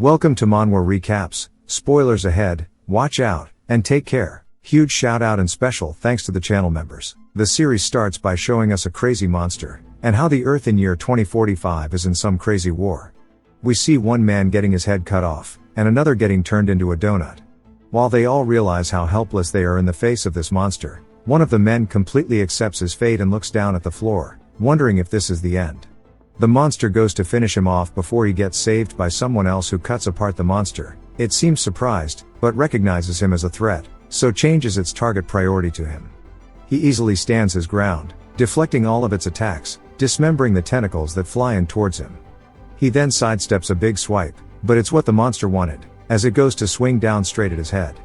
Welcome to Manhwa Recaps, spoilers ahead, watch out, and take care. Huge shout out and special thanks to the channel members. The series starts by showing us a crazy monster, and how the Earth in year 2045 is in some crazy war. We see one man getting his head cut off, and another getting turned into a donut. While they all realize how helpless they are in the face of this monster, one of the men completely accepts his fate and looks down at the floor, wondering if this is the end. The monster goes to finish him off before he gets saved by someone else who cuts apart the monster. It seems surprised, but recognizes him as a threat, so changes its target priority to him. He easily stands his ground, deflecting all of its attacks, dismembering the tentacles that fly in towards him. He then sidesteps a big swipe, but it's what the monster wanted, as it goes to swing down straight at his head.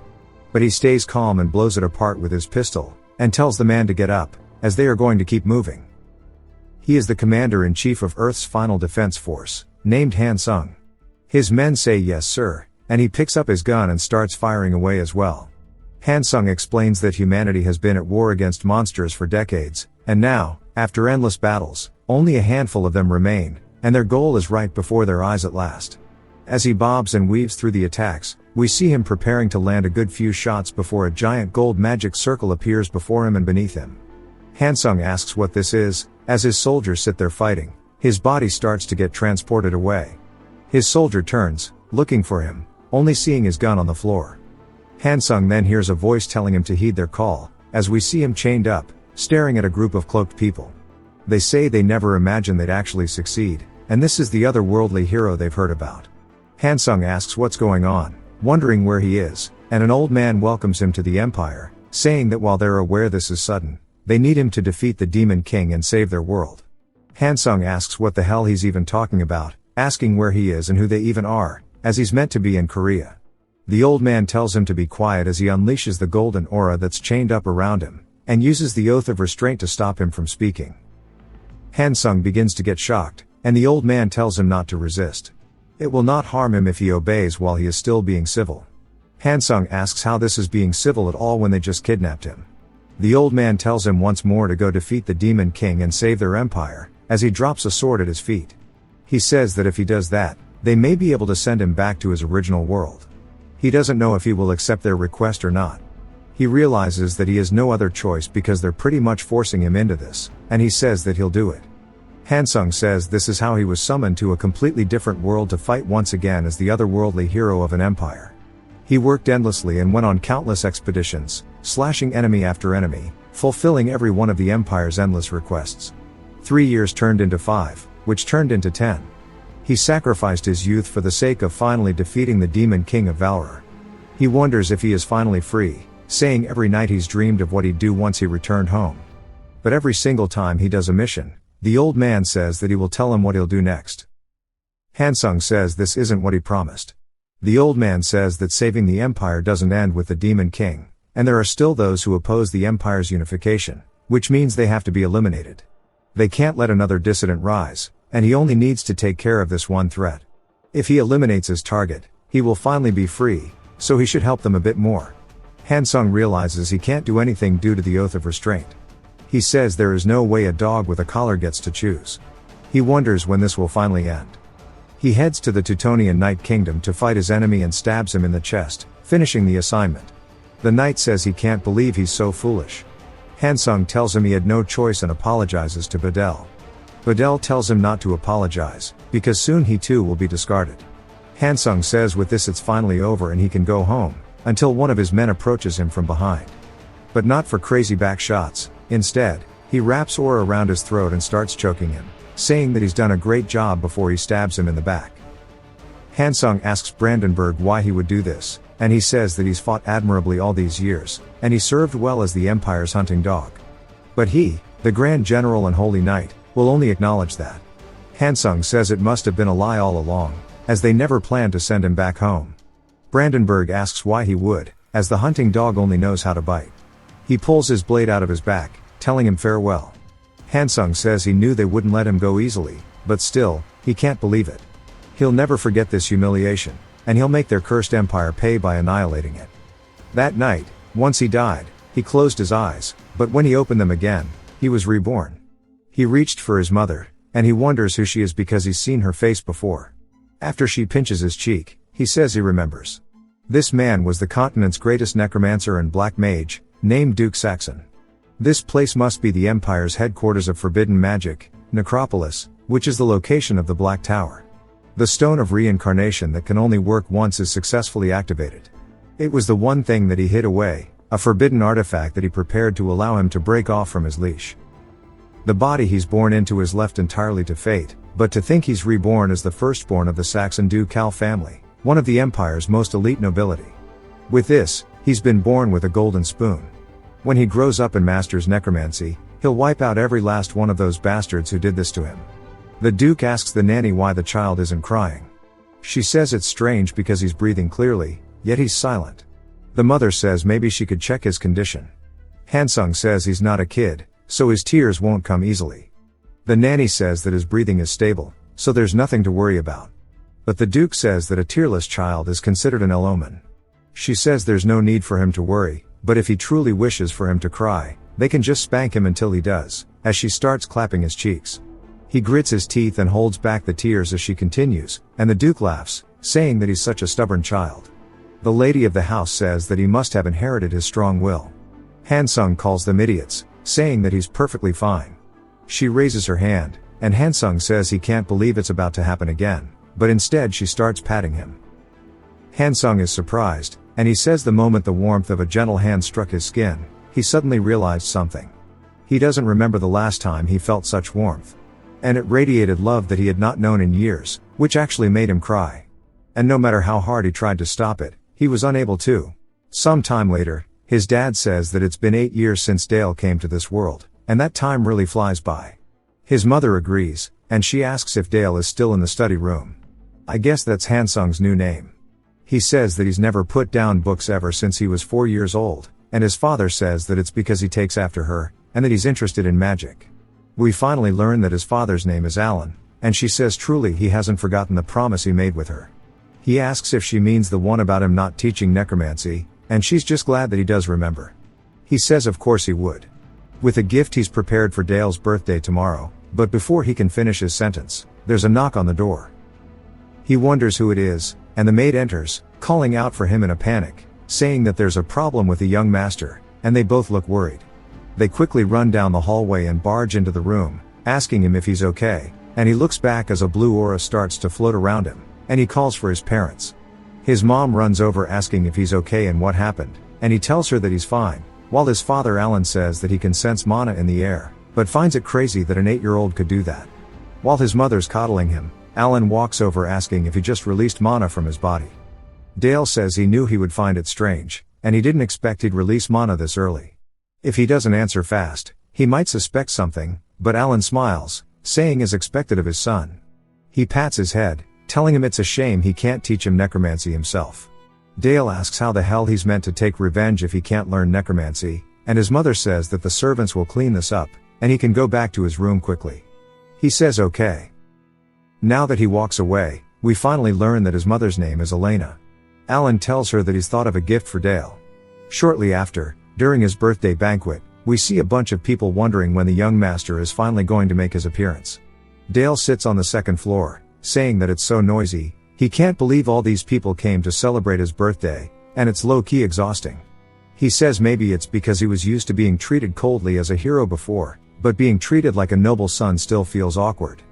But he stays calm and blows it apart with his pistol, and tells the man to get up, as they are going to keep moving. He is the commander-in-chief of Earth's final defense force, named Han Sung. His men say yes sir, and he picks up his gun and starts firing away as well. Han Sung explains that humanity has been at war against monsters for decades, and now, after endless battles, only a handful of them remain, and their goal is right before their eyes at last. As he bobs and weaves through the attacks, we see him preparing to land a good few shots before a giant gold magic circle appears before him and beneath him. Han Sung asks what this is. As his soldiers sit there fighting, his body starts to get transported away. His soldier turns, looking for him, only seeing his gun on the floor. Han Sung then hears a voice telling him to heed their call, as we see him chained up, staring at a group of cloaked people. They say they never imagined they'd actually succeed, and this is the otherworldly hero they've heard about. Han Sung asks what's going on, wondering where he is, and an old man welcomes him to the Empire, saying that while they're aware this is sudden, they need him to defeat the Demon King and save their world. Han Sung asks what the hell he's even talking about, asking where he is and who they even are, as he's meant to be in Korea. The old man tells him to be quiet as he unleashes the golden aura that's chained up around him, and uses the oath of restraint to stop him from speaking. Han Sung begins to get shocked, and the old man tells him not to resist. It will not harm him if he obeys while he is still being civil. Han Sung asks how this is being civil at all when they just kidnapped him. The old man tells him once more to go defeat the Demon King and save their empire, as he drops a sword at his feet. He says that if he does that, they may be able to send him back to his original world. He doesn't know if he will accept their request or not. He realizes that he has no other choice because they're pretty much forcing him into this, and he says that he'll do it. Han Sung says this is how he was summoned to a completely different world to fight once again as the otherworldly hero of an empire. He worked endlessly and went on countless expeditions, slashing enemy after enemy, fulfilling every one of the Empire's endless requests. 3 years turned into 5, which turned into 10. He sacrificed his youth for the sake of finally defeating the Demon King of Valor. He wonders if he is finally free, saying every night he's dreamed of what he'd do once he returned home. But every single time he does a mission, the old man says that he will tell him what he'll do next. Han Sung says this isn't what he promised. The old man says that saving the Empire doesn't end with the Demon King, and there are still those who oppose the Empire's unification, which means they have to be eliminated. They can't let another dissident rise, and he only needs to take care of this one threat. If he eliminates his target, he will finally be free, so he should help them a bit more. Han Sung realizes he can't do anything due to the oath of restraint. He says there is no way a dog with a collar gets to choose. He wonders when this will finally end. He heads to the Teutonian Night Kingdom to fight his enemy and stabs him in the chest, finishing the assignment. The knight says he can't believe he's so foolish. Han Sung tells him he had no choice and apologizes to Bedell. Bedell tells him not to apologize, because soon he too will be discarded. Han Sung says with this it's finally over and he can go home, until one of his men approaches him from behind. But not for crazy back shots, instead, he wraps aura around his throat and starts choking him, saying that he's done a great job before he stabs him in the back. Han Sung asks Brandenburg why he would do this, and he says that he's fought admirably all these years, and he served well as the Empire's hunting dog. But he, the Grand General and Holy Knight, will only acknowledge that. Han Sung says it must have been a lie all along, as they never planned to send him back home. Brandenburg asks why he would, as the hunting dog only knows how to bite. He pulls his blade out of his back, telling him farewell. Han Sung says he knew they wouldn't let him go easily, but still, he can't believe it. He'll never forget this humiliation, and he'll make their cursed empire pay by annihilating it. That night, once he died, he closed his eyes, but when he opened them again, he was reborn. He reached for his mother, and he wonders who she is because he's seen her face before. After she pinches his cheek, He says he remembers. This man was the continent's greatest necromancer and black mage, named Duke Saxon. This place must be the Empire's headquarters of forbidden magic, Necropolis, which is the location of the Black Tower. The stone of reincarnation that can only work once is successfully activated. It was the one thing that he hid away, a forbidden artifact that he prepared to allow him to break off from his leash. The body he's born into is left entirely to fate, but to think he's reborn as the firstborn of the Saxon ducal family, one of the Empire's most elite nobility. With this, he's been born with a golden spoon. When he grows up and masters necromancy, he'll wipe out every last one of those bastards who did this to him. The Duke asks the nanny why the child isn't crying. She says it's strange because he's breathing clearly, yet he's silent. The mother says maybe she could check his condition. Hansung says he's not a kid, so his tears won't come easily. The nanny says that his breathing is stable, so there's nothing to worry about. But the Duke says that a tearless child is considered an ill omen. She says there's no need for him to worry, but if he truly wishes for him to cry, they can just spank him until he does, as she starts clapping his cheeks. He grits his teeth and holds back the tears as she continues, and the Duke laughs, saying that he's such a stubborn child. The lady of the house says that he must have inherited his strong will. Hansung calls them idiots, saying that he's perfectly fine. She raises her hand, and Hansung says he can't believe it's about to happen again, but instead she starts patting him. Hansung is surprised, and he says the moment the warmth of a gentle hand struck his skin, he suddenly realized something. He doesn't remember the last time he felt such warmth. And it radiated love that he had not known in years, which actually made him cry. And no matter how hard he tried to stop it, he was unable to. Some time later, his dad says that it's been 8 years since Dale came to this world, and that time really flies by. His mother agrees, and she asks if Dale is still in the study room. I guess that's Hansung's new name. He says that he's never put down books ever since he was 4 years old, and his father says that it's because he takes after her, and that he's interested in magic. We finally learn that his father's name is Alan, and she says truly he hasn't forgotten the promise he made with her. He asks if she means the one about him not teaching necromancy, and she's just glad that he does remember. He says of course he would. With a gift he's prepared for Dale's birthday tomorrow, but before he can finish his sentence, there's a knock on the door. He wonders who it is, and the maid enters, calling out for him in a panic, saying that there's a problem with the young master, and they both look worried. They quickly run down the hallway and barge into the room, asking him if he's okay, and he looks back as a blue aura starts to float around him, and he calls for his parents. His mom runs over asking if he's okay and what happened, and he tells her that he's fine, while his father Alan says that he can sense mana in the air, but finds it crazy that an 8-year-old could do that. While his mother's coddling him, Alan walks over asking if he just released mana from his body. Dale says he knew he would find it strange, and he didn't expect he'd release mana this early. If he doesn't answer fast, he might suspect something, but Alan smiles, saying as expected of his son. He pats his head, telling him it's a shame he can't teach him necromancy himself. Dale asks how the hell he's meant to take revenge if he can't learn necromancy, and his mother says that the servants will clean this up, and he can go back to his room quickly. He says okay. Now that he walks away, we finally learn that his mother's name is Elena. Alan tells her that he's thought of a gift for Dale. Shortly after, during his birthday banquet, we see a bunch of people wondering when the young master is finally going to make his appearance. Dale sits on the second floor, saying that it's so noisy, he can't believe all these people came to celebrate his birthday, and it's low-key exhausting. He says maybe it's because he was used to being treated coldly as a hero before, but being treated like a noble son still feels awkward.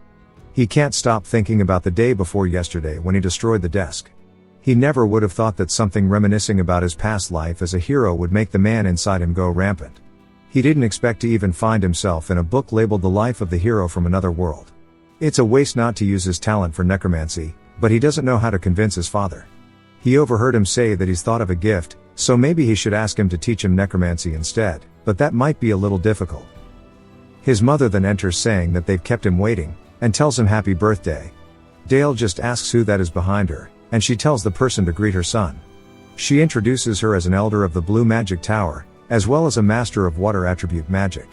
He can't stop thinking about the day before yesterday when he destroyed the desk. He never would have thought that something reminiscing about his past life as a hero would make the man inside him go rampant. He didn't expect to even find himself in a book labeled The Life of the Hero from Another World. It's a waste not to use his talent for necromancy, but he doesn't know how to convince his father. He overheard him say that he's thought of a gift, so maybe he should ask him to teach him necromancy instead, but that might be a little difficult. His mother then enters saying that they've kept him waiting, and tells him happy birthday. Dale just asks who that is behind her, and she tells the person to greet her son. She introduces her as an elder of the Blue Magic Tower, as well as a master of water attribute magic.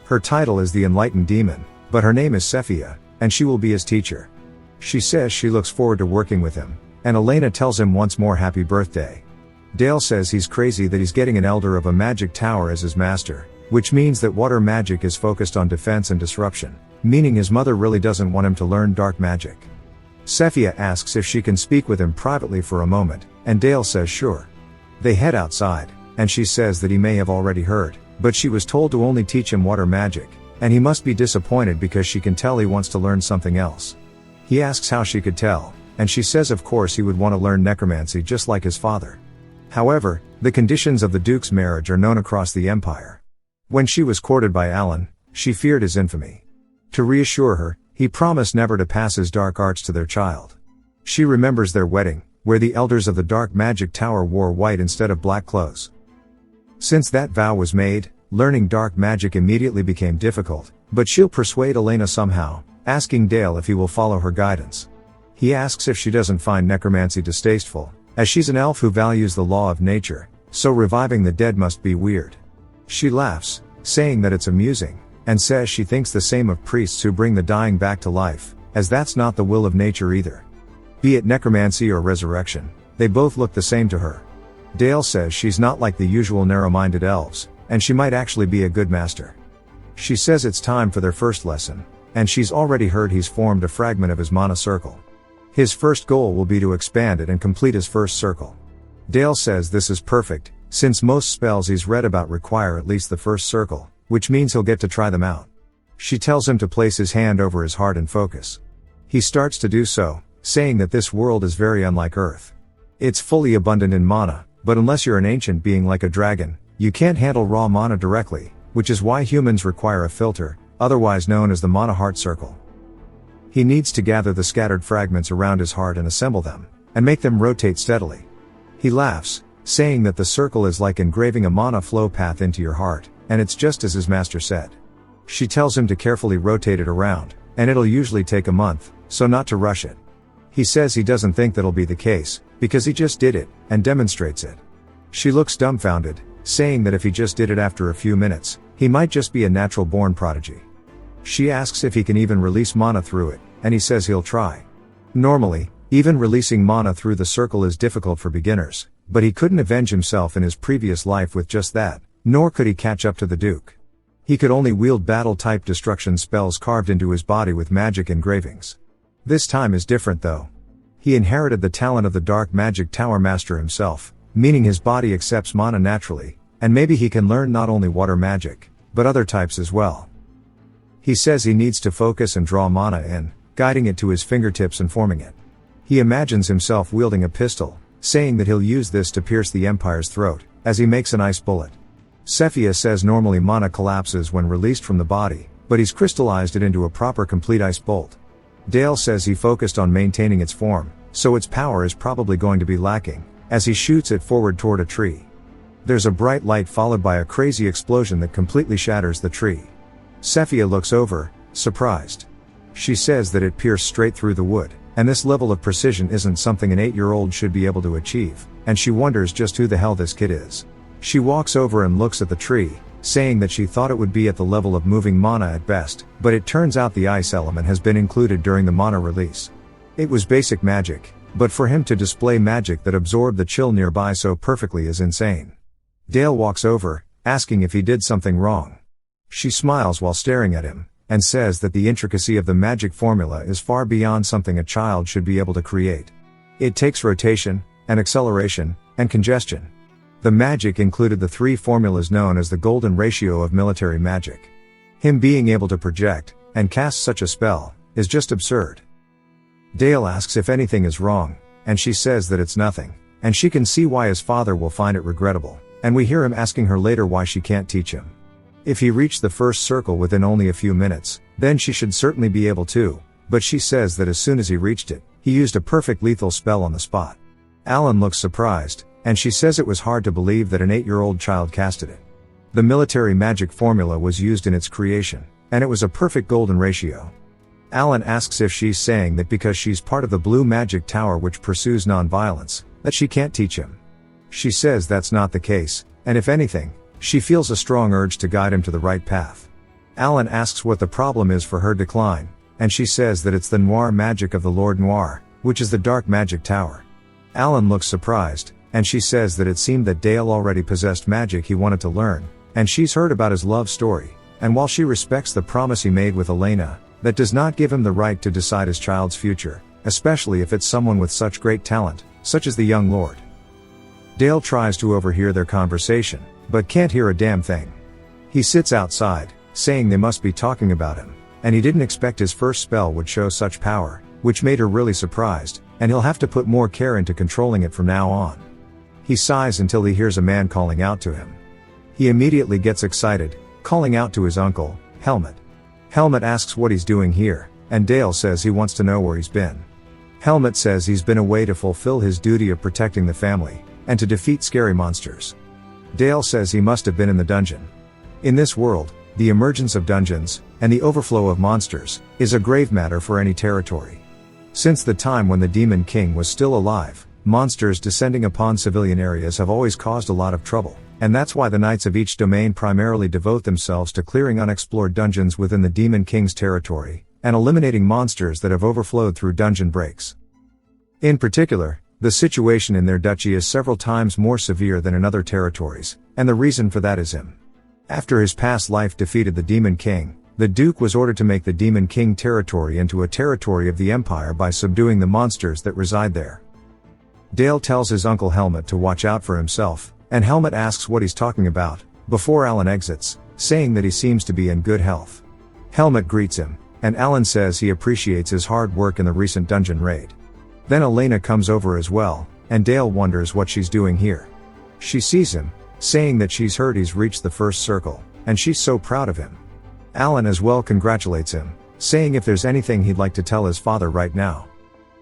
Her title is the Enlightened Demon, but her name is Sephia, and she will be his teacher. She says she looks forward to working with him, and Elena tells him once more happy birthday. Dale says he's crazy that he's getting an elder of a magic tower as his master, which means that water magic is focused on defense and disruption, meaning his mother really doesn't want him to learn dark magic. Sephia asks if she can speak with him privately for a moment, and Dale says sure. They head outside, and she says that he may have already heard, but she was told to only teach him water magic, and he must be disappointed because she can tell he wants to learn something else. He asks how she could tell, and she says of course he would want to learn necromancy just like his father. However, the conditions of the Duke's marriage are known across the empire. When she was courted by Alan, she feared his infamy. To reassure her, he promised never to pass his dark arts to their child. She remembers their wedding, where the elders of the Dark Magic Tower wore white instead of black clothes. Since that vow was made, learning dark magic immediately became difficult, but she'll persuade Elena somehow, asking Dale if he will follow her guidance. He asks if she doesn't find necromancy distasteful, as she's an elf who values the law of nature, so reviving the dead must be weird. She laughs, saying that it's amusing, and says she thinks the same of priests who bring the dying back to life, as that's not the will of nature either. Be it necromancy or resurrection, they both look the same to her. Dale says she's not like the usual narrow-minded elves, and she might actually be a good master. She says it's time for their first lesson, and she's already heard he's formed a fragment of his mana circle. His first goal will be to expand it and complete his first circle. Dale says this is perfect, since most spells he's read about require at least the first circle, which means he'll get to try them out. She tells him to place his hand over his heart and focus. He starts to do so, saying that this world is very unlike Earth. It's fully abundant in mana, but unless you're an ancient being like a dragon, you can't handle raw mana directly, which is why humans require a filter, otherwise known as the mana heart circle. He needs to gather the scattered fragments around his heart and assemble them, and make them rotate steadily. He laughs, saying that the circle is like engraving a mana flow path into your heart, and it's just as his master said. She tells him to carefully rotate it around, and it'll usually take a month, so not to rush it. He says he doesn't think that'll be the case, because he just did it, and demonstrates it. She looks dumbfounded, saying that if he just did it after a few minutes, he might just be a natural-born prodigy. She asks if he can even release mana through it, and he says he'll try. Normally, even releasing mana through the circle is difficult for beginners, but he couldn't avenge himself in his previous life with just that, nor could he catch up to the Duke. He could only wield battle-type destruction spells carved into his body with magic engravings. This time is different though. He inherited the talent of the Dark Magic Tower Master himself, meaning his body accepts mana naturally, and maybe he can learn not only water magic, but other types as well. He says he needs to focus and draw mana in, guiding it to his fingertips and forming it. He imagines himself wielding a pistol, saying that he'll use this to pierce the Empire's throat, as he makes an ice bullet. Sephia says normally mana collapses when released from the body, but he's crystallized it into a proper complete ice bolt. Dale says he focused on maintaining its form, so its power is probably going to be lacking, as he shoots it forward toward a tree. There's a bright light followed by a crazy explosion that completely shatters the tree. Sephia looks over, surprised. She says that it pierced straight through the wood, and this level of precision isn't something an 8-year-old should be able to achieve, and she wonders just who the hell this kid is. She walks over and looks at the tree, saying that she thought it would be at the level of moving mana at best, but it turns out the ice element has been included during the mana release. It was basic magic, but for him to display magic that absorbed the chill nearby so perfectly is insane. Dale walks over, asking if he did something wrong. She smiles while staring at him, and says that the intricacy of the magic formula is far beyond something a child should be able to create. It takes rotation, and acceleration, and congestion. The magic included the 3 formulas known as the golden ratio of military magic. Him being able to project, and cast such a spell, is just absurd. Dale asks if anything is wrong, and she says that it's nothing, and she can see why his father will find it regrettable, and we hear him asking her later why she can't teach him. If he reached the first circle within only a few minutes, then she should certainly be able to, but she says that as soon as he reached it, he used a perfect lethal spell on the spot. Alan looks surprised, and she says it was hard to believe that an 8-year-old child casted it. The military magic formula was used in its creation, and it was a perfect golden ratio. Alan asks if she's saying that because she's part of the Blue Magic Tower which pursues non-violence, that she can't teach him. She says that's not the case, and if anything, she feels a strong urge to guide him to the right path. Alan asks what the problem is for her decline, and she says that it's the noir magic of the Lord Noir, which is the Dark Magic Tower. Alan looks surprised, and she says that it seemed that Dale already possessed magic he wanted to learn, and she's heard about his love story, and while she respects the promise he made with Elena, that does not give him the right to decide his child's future, especially if it's someone with such great talent, such as the young lord. Dale tries to overhear their conversation, but can't hear a damn thing. He sits outside, saying they must be talking about him, and he didn't expect his first spell would show such power, which made her really surprised, and he'll have to put more care into controlling it from now on. He sighs until he hears a man calling out to him. He immediately gets excited, calling out to his uncle, Helmut. Helmut asks what he's doing here, and Dale says he wants to know where he's been. Helmut says he's been away to fulfill his duty of protecting the family, and to defeat scary monsters. Dale says he must have been in the dungeon. In this world, the emergence of dungeons, and the overflow of monsters, is a grave matter for any territory. Since the time when the Demon King was still alive, monsters descending upon civilian areas have always caused a lot of trouble, and that's why the knights of each domain primarily devote themselves to clearing unexplored dungeons within the Demon King's territory, and eliminating monsters that have overflowed through dungeon breaks. In particular, the situation in their duchy is several times more severe than in other territories, and the reason for that is him. After his past life defeated the Demon King, the Duke was ordered to make the Demon King territory into a territory of the Empire by subduing the monsters that reside there. Dale tells his uncle Helmut to watch out for himself, and Helmut asks what he's talking about, before Alan exits, saying that he seems to be in good health. Helmut greets him, and Alan says he appreciates his hard work in the recent dungeon raid. Then Elena comes over as well, and Dale wonders what she's doing here. She sees him, saying that she's heard he's reached the first circle, and she's so proud of him. Alan as well congratulates him, saying if there's anything he'd like to tell his father right now.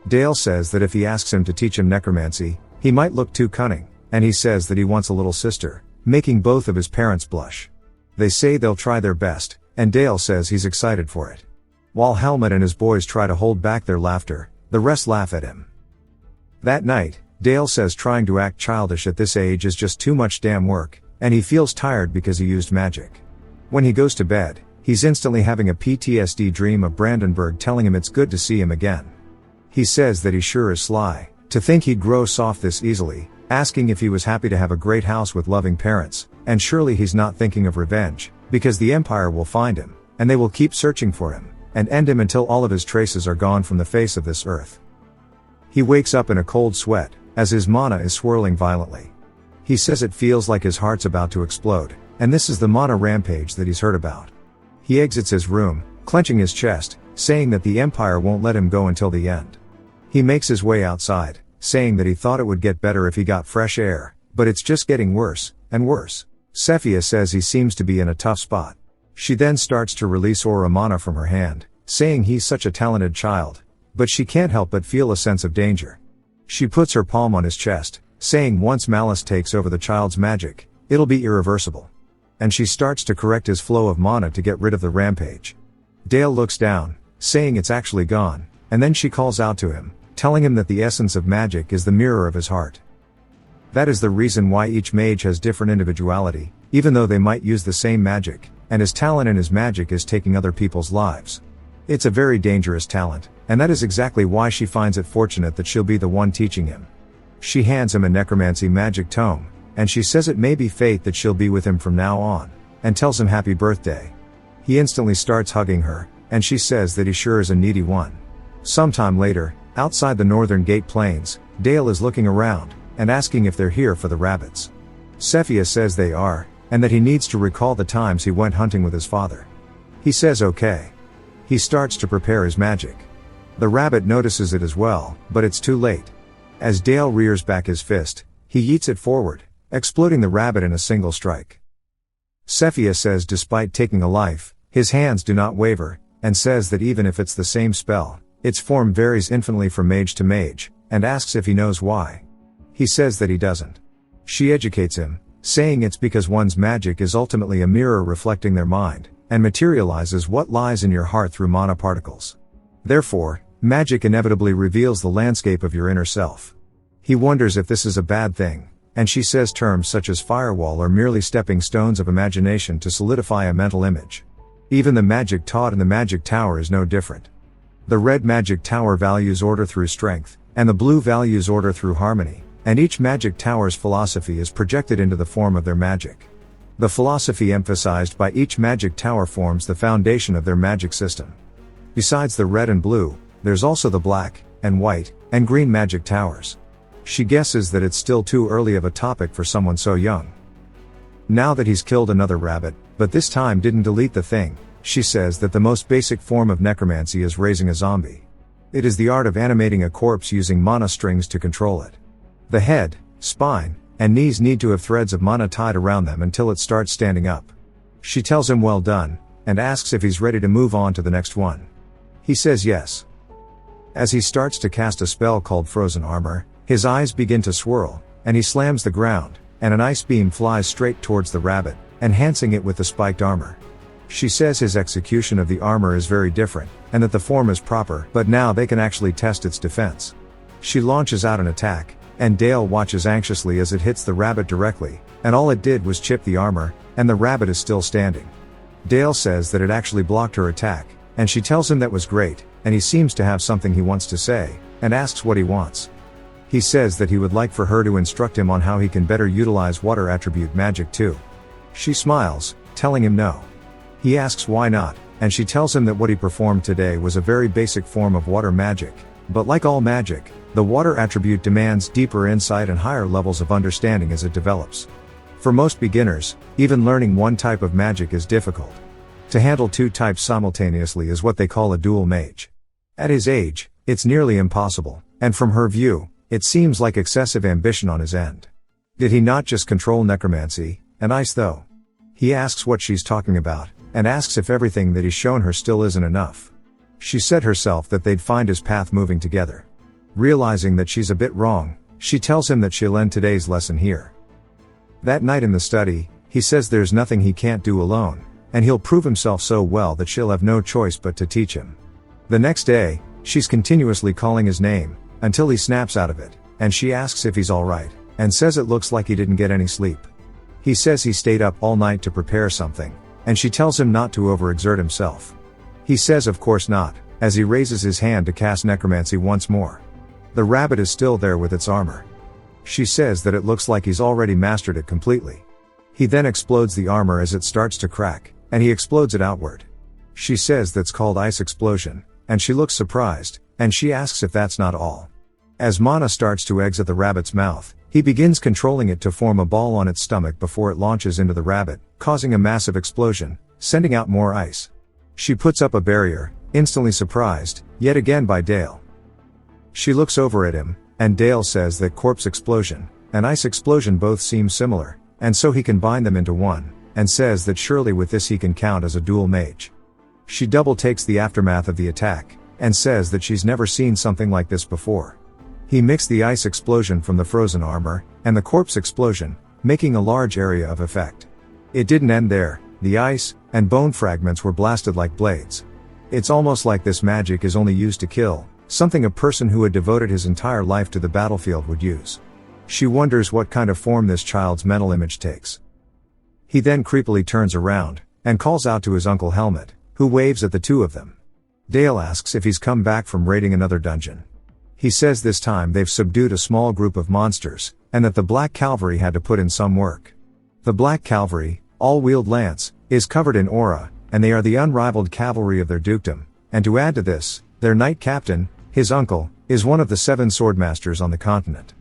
Dale says that if he asks him to teach him necromancy, he might look too cunning, and he says that he wants a little sister, making both of his parents blush. They say they'll try their best, and Dale says he's excited for it. While Helmut and his boys try to hold back their laughter, the rest laugh at him. That night, Dale says trying to act childish at this age is just too much damn work, and he feels tired because he used magic. When he goes to bed, he's instantly having a PTSD dream of Brandenburg telling him it's good to see him again. He says that he sure is sly, to think he'd grow soft this easily, asking if he was happy to have a great house with loving parents, and surely he's not thinking of revenge, because the Empire will find him, and they will keep searching for him, and end him until all of his traces are gone from the face of this earth. He wakes up in a cold sweat, as his mana is swirling violently. He says it feels like his heart's about to explode, and this is the mana rampage that he's heard about. He exits his room, clenching his chest, saying that the Empire won't let him go until the end. He makes his way outside, saying that he thought it would get better if he got fresh air, but it's just getting worse, and worse. Sephia says he seems to be in a tough spot. She then starts to release aura mana from her hand, saying he's such a talented child, but she can't help but feel a sense of danger. She puts her palm on his chest, saying once malice takes over the child's magic, it'll be irreversible. And she starts to correct his flow of mana to get rid of the rampage. Dale looks down, saying it's actually gone, and then she calls out to him, telling him that the essence of magic is the mirror of his heart. That is the reason why each mage has different individuality, even though they might use the same magic, and his talent in his magic is taking other people's lives. It's a very dangerous talent, and that is exactly why she finds it fortunate that she'll be the one teaching him. She hands him a necromancy magic tome, and she says it may be fate that she'll be with him from now on, and tells him happy birthday. He instantly starts hugging her, and she says that he sure is a needy one. Sometime later, outside the northern gate plains, Dale is looking around, and asking if they're here for the rabbits. Sephia says they are, and that he needs to recall the times he went hunting with his father. He says okay. He starts to prepare his magic. The rabbit notices it as well, but it's too late. As Dale rears back his fist, he yeets it forward, exploding the rabbit in a single strike. Sephia says despite taking a life, his hands do not waver, and says that even if it's the same spell, its form varies infinitely from mage to mage, and asks if he knows why. He says that he doesn't. She educates him, saying it's because one's magic is ultimately a mirror reflecting their mind, and materializes what lies in your heart through mana particles. Therefore, magic inevitably reveals the landscape of your inner self. He wonders if this is a bad thing, and she says terms such as firewall are merely stepping stones of imagination to solidify a mental image. Even the magic taught in the magic tower is no different. The red magic tower values order through strength, and the blue values order through harmony, and each magic tower's philosophy is projected into the form of their magic. The philosophy emphasized by each magic tower forms the foundation of their magic system. Besides the red and blue, there's also the black, and white, and green magic towers. She guesses that it's still too early of a topic for someone so young. Now that he's killed another rabbit, but this time didn't delete the thing, she says that the most basic form of necromancy is raising a zombie. It is the art of animating a corpse using mana strings to control it. The head, spine, and knees need to have threads of mana tied around them until it starts standing up. She tells him well done, and asks if he's ready to move on to the next one. He says yes. As he starts to cast a spell called Frozen Armor, his eyes begin to swirl, and he slams the ground, and an ice beam flies straight towards the rabbit, enhancing it with the spiked armor. She says his execution of the armor is very different, and that the form is proper, but now they can actually test its defense. She launches out an attack, and Dale watches anxiously as it hits the rabbit directly, and all it did was chip the armor, and the rabbit is still standing. Dale says that it actually blocked her attack, and she tells him that was great, and he seems to have something he wants to say, and asks what he wants. He says that he would like for her to instruct him on how he can better utilize water attribute magic too. She smiles, telling him no. He asks why not, and she tells him that what he performed today was a very basic form of water magic, but like all magic, the water attribute demands deeper insight and higher levels of understanding as it develops. For most beginners, even learning one type of magic is difficult. To handle two types simultaneously is what they call a dual mage. At his age, it's nearly impossible, and from her view, it seems like excessive ambition on his end. Did he not just control necromancy, and ice though? He asks what she's talking about, and asks if everything that he's shown her still isn't enough. She said herself that they'd find his path moving together. Realizing that she's a bit wrong, she tells him that she'll end today's lesson here. That night in the study, he says there's nothing he can't do alone, and he'll prove himself so well that she'll have no choice but to teach him. The next day, she's continuously calling his name, until he snaps out of it, and she asks if he's alright, and says it looks like he didn't get any sleep. He says he stayed up all night to prepare something, and she tells him not to overexert himself. He says of course not, as he raises his hand to cast necromancy once more. The rabbit is still there with its armor. She says that it looks like he's already mastered it completely. He then explodes the armor as it starts to crack, and he explodes it outward. She says that's called ice explosion, and she looks surprised, and she asks if that's not all. As mana starts to exit the rabbit's mouth, he begins controlling it to form a ball on its stomach before it launches into the rabbit, causing a massive explosion, sending out more ice. She puts up a barrier, instantly surprised, yet again by Dale. She looks over at him, and Dale says that corpse explosion and ice explosion both seem similar, and so he can bind them into one, and says that surely with this he can count as a dual mage. She double takes the aftermath of the attack, and says that she's never seen something like this before. He mixed the ice explosion from the frozen armor, and the corpse explosion, making a large area of effect. It didn't end there, the ice and bone fragments were blasted like blades. It's almost like this magic is only used to kill, something a person who had devoted his entire life to the battlefield would use. She wonders what kind of form this child's mental image takes. He then creepily turns around, and calls out to his uncle Helmut, who waves at the two of them. Dale asks if he's come back from raiding another dungeon. He says this time they've subdued a small group of monsters, and that the Black Cavalry had to put in some work. The Black Cavalry, all wield lance, is covered in aura, and they are the unrivaled cavalry of their dukedom, and to add to this, their knight captain, his uncle, is one of the 7 swordmasters on the continent.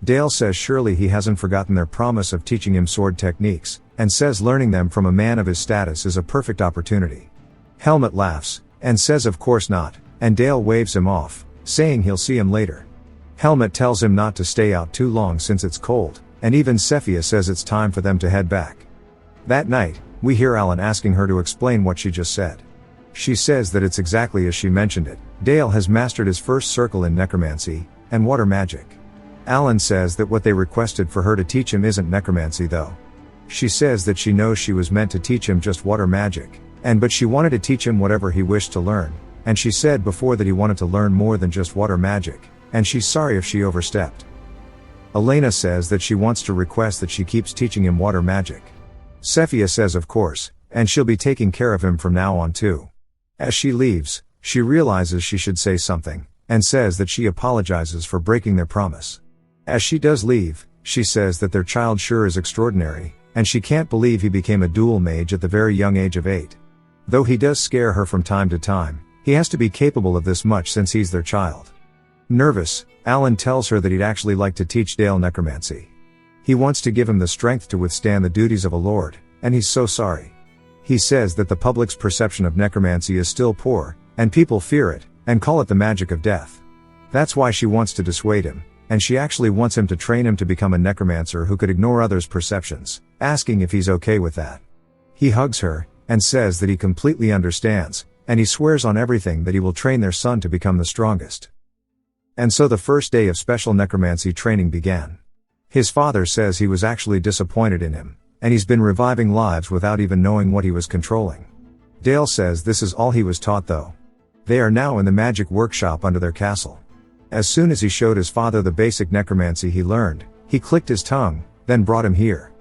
Dale says surely he hasn't forgotten their promise of teaching him sword techniques, and says learning them from a man of his status is a perfect opportunity. Helmut laughs, and says of course not, and Dale waves him off, saying he'll see him later. Helmut tells him not to stay out too long since it's cold, and even Cephia says it's time for them to head back. That night, we hear Alan asking her to explain what she just said. She says that it's exactly as she mentioned it. Dale has mastered his first circle in necromancy and water magic. Alan says that what they requested for her to teach him isn't necromancy though. She says that she knows she was meant to teach him just water magic, but she wanted to teach him whatever he wished to learn, and she said before that he wanted to learn more than just water magic, and she's sorry if she overstepped. Elena says that she wants to request that she keeps teaching him water magic. Cephia says of course, and she'll be taking care of him from now on too. As she leaves, she realizes she should say something, and says that she apologizes for breaking their promise. As she does leave, she says that their child sure is extraordinary, and she can't believe he became a dual mage at the very young age of 8. Though he does scare her from time to time, he has to be capable of this much since he's their child. Nervous, Alan tells her that he'd actually like to teach Dale necromancy. He wants to give him the strength to withstand the duties of a lord, and he's so sorry. He says that the public's perception of necromancy is still poor, and people fear it, and call it the magic of death. That's why she wants to dissuade him, and she actually wants him to train him to become a necromancer who could ignore others' perceptions, asking if he's okay with that. He hugs her, and says that he completely understands, and he swears on everything that he will train their son to become the strongest. And so the first day of special necromancy training began. His father says he was actually disappointed in him, and he's been reviving lives without even knowing what he was controlling. Dale says this is all he was taught though. They are now in the magic workshop under their castle. As soon as he showed his father the basic necromancy he learned, he clicked his tongue, then brought him here.